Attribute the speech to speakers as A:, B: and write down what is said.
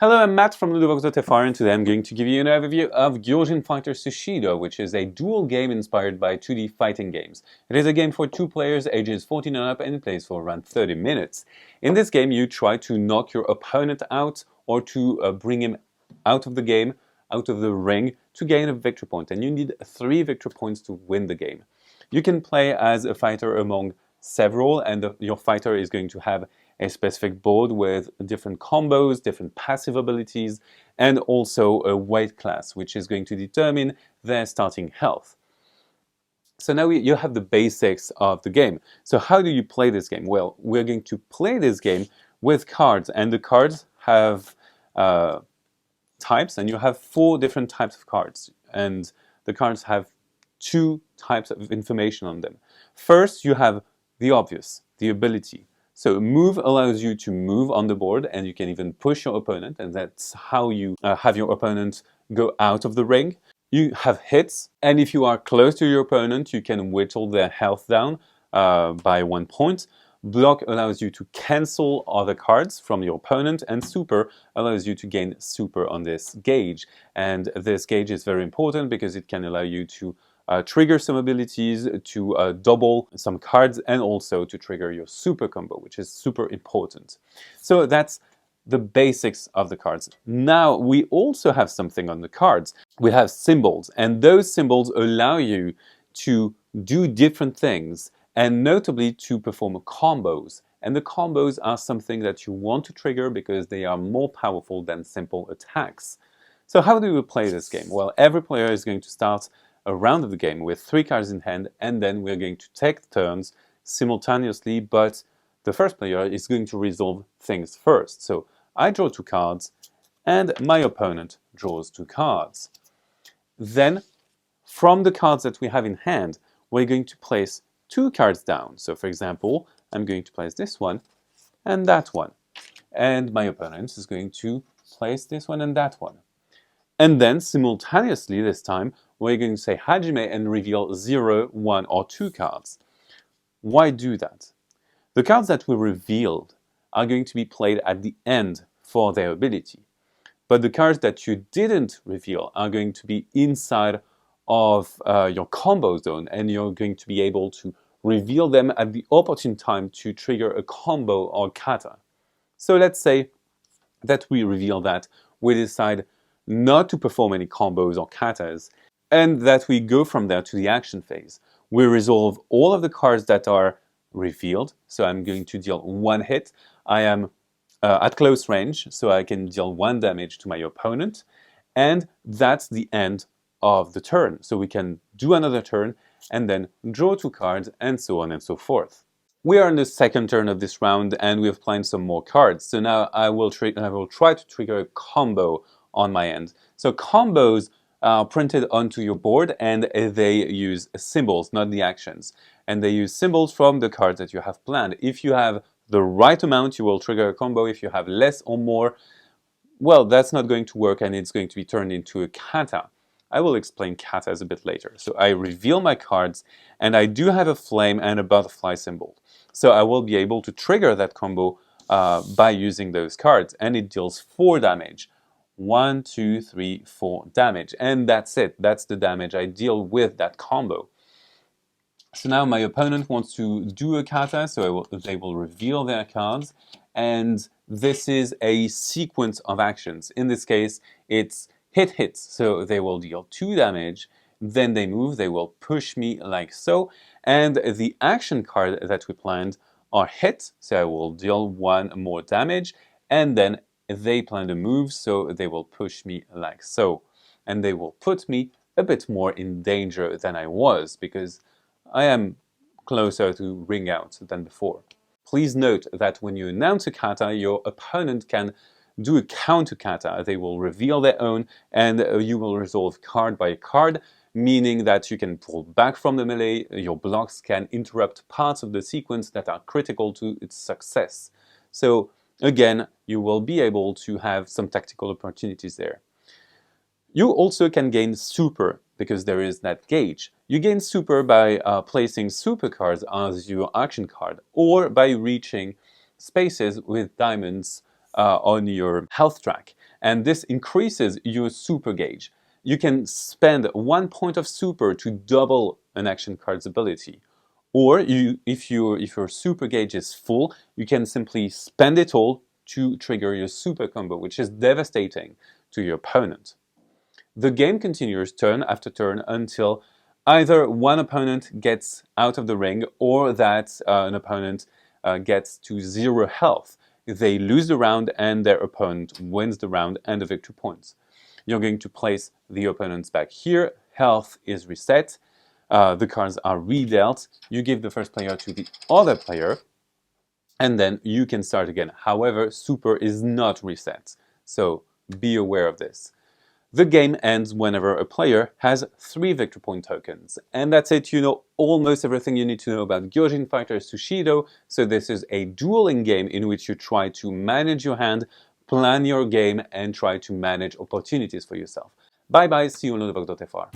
A: Hello, I'm Matt from Ludocrhono, and today I'm going to give you an overview of Gyogin Figther Sushido, which is a dual game inspired by 2D fighting games. It is a game for 2 players, ages 14 and up, and it plays for around 30 minutes. In this game, you try to knock your opponent out or to bring him out of the game, out of the ring, to gain a victory point, and you need 3 victory points to win the game. You can play as a fighter among several, and your fighter is going to have a specific board with different combos, different passive abilities, and also a weight class, which is going to determine their starting health. So now you have the basics of the game. So how do you play this game? Well, we're going to play this game with cards, and the cards have types, and you have 4 different types of cards, and the cards have 2 types of information on them. First, you have the obvious, the ability. So move allows you to move on the board, and you can even push your opponent, and that's how you have your opponent go out of the ring. You have hits, and if you are close to your opponent, you can whittle their health down by 1 point. Block allows you to cancel other cards from your opponent, and super allows you to gain super on this gauge. And this gauge is very important because it can allow you to trigger some abilities, to double some cards, and also to trigger your super combo, which is super important. So that's the basics of the cards. Now we also have something on the cards. We have symbols, and those symbols allow you to do different things, and notably to perform combos. And the combos are something that you want to trigger because they are more powerful than simple attacks. So how do we play this game? Well, every player is going to start a round of the game with 3 cards in hand, and then we're going to take turns simultaneously, but the first player is going to resolve things first. So I draw 2 cards, and my opponent draws 2 cards. Then, from the cards that we have in hand, we're going to place 2 cards down. So for example, I'm going to place this one and that one. And my opponent is going to place this one and that one. And then, simultaneously this time, we're going to say Hajime and reveal 0, 1, or 2 cards. Why do that? The cards that we revealed are going to be played at the end for their ability. But the cards that you didn't reveal are going to be inside of your combo zone, and you're going to be able to reveal them at the opportune time to trigger a combo or kata. So let's say that we reveal that we decide not to perform any combos or katas, and that we go from there to the action phase. We resolve all of the cards that are revealed, so I'm going to deal 1 hit. I am at close range, so I can deal 1 damage to my opponent, and that's the end of the turn. So we can do another turn, and then draw 2 cards, and so on and so forth. We are in the second turn of this round, and we've planned some more cards. So now I will try to trigger a combo on my end. So combos are printed onto your board, and they use symbols, not the actions. And they use symbols from the cards that you have planned. If you have the right amount, you will trigger a combo. If you have less or more, well, that's not going to work, and it's going to be turned into a kata. I will explain katas a bit later. So I reveal my cards, and I do have a flame and a butterfly symbol. So I will be able to trigger that combo by using those cards, and it deals 4 damage. 1, 2, 3, 4 damage, and that's it. That's the damage I deal with that combo. So now my opponent wants to do a kata, so they will reveal their cards, and this is a sequence of actions. In this case, it's hits, so they will deal 2 damage, then they move, they will push me like so, and the action card that we planned are hit, so I will deal 1 more damage, and then they plan a move, so they will push me like so. And they will put me a bit more in danger than I was, because I am closer to ring out than before. Please note that when you announce a kata, your opponent can do a counter kata. They will reveal their own, and you will resolve card by card, meaning that you can pull back from the melee, your blocks can interrupt parts of the sequence that are critical to its success. So again, you will be able to have some tactical opportunities there. You also can gain super, because there is that gauge. You gain super by placing super cards as your action card, or by reaching spaces with diamonds on your health track. and this increases your super gauge. You can spend 1 point of super to double an action card's ability. Or if your super gauge is full, you can simply spend it all to trigger your super combo, which is devastating to your opponent. The game continues turn after turn until either one opponent gets out of the ring or that an opponent gets to 0 health. They lose the round and their opponent wins the round and the victory points. You're going to place the opponents back here. Health is reset. The cards are redealt. You give the first player to the other player, and then you can start again. However, super is not reset, so be aware of this. The game ends whenever a player has 3 victory point tokens. And that's it. You know almost everything you need to know about Gyogin Figther Sushido. So this is a dueling game in which you try to manage your hand, plan your game, and try to manage opportunities for yourself. Bye bye, see you on Ludocrhono.fr.